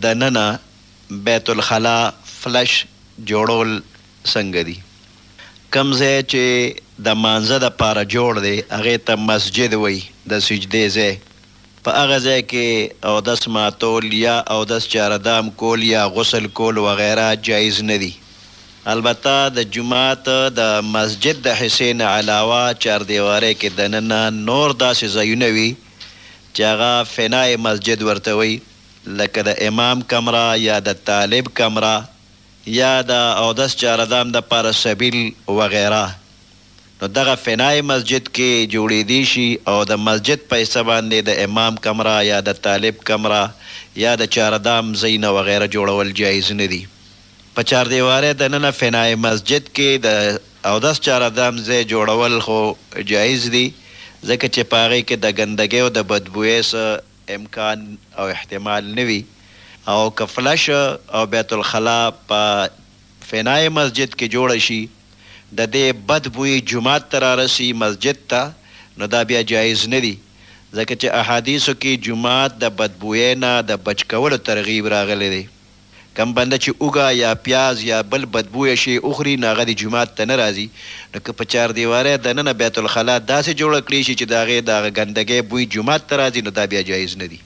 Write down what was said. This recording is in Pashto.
دننه بیت الخلا فلش جوړول څنګه دي. کوم ځای چې د مانځه دپاره جوړ دی هغې ته مسجد وایي، د سجدې ځای. په هغه ځای کې اودس ماتول یا اودس چاردام کول یا غسل کول وغیره جایز نه دي. البته د جومات د مسجد د حصې نه علاوه چاردیوارۍ کې دننه نور داسې ځایونه وي چې هغه فنای مسجد ورته وایي، لکه د امام کمره یا د طالب کمره یا د اودس چاردام دپاره سبیل وغیره. نو دغه فنای مسجد کې جوړېدی شي او د مسجد په حصه باندې د امام کمره یا د طالب کمره یا د چاردام ځایونه وغیره جوړول جایز نه دي. په چاردیوارۍ دننه فنای مسجد کې د اودس چاردام ځای جوړول خو جایز دي، ځکه چې په هغې کې د ګندګۍ او د بدبویۍ څه امکان او احتمال نه وي. او که فلش او بیت الخلا په فنای مسجد کې جوړه شي د دې بد بوی جومات ته رارسي مسجد ته، نو دا بیا جایز نه دي، ځکه چې احادیثو کې جومات د بدبویۍ نه د بچ کولو ترغیب راغلی دی. کم بنده چې اوږه یا پیاز یا بل بدبویه شي اخري نو هغه د جومات ته نه راځي. نو که په چاردیوارۍ دننه بیت الخلا داسې جوړه کړي شي چې د هغې د ګندګۍ بوی جومات ته راځي، نو دا بیا جایز نه دي.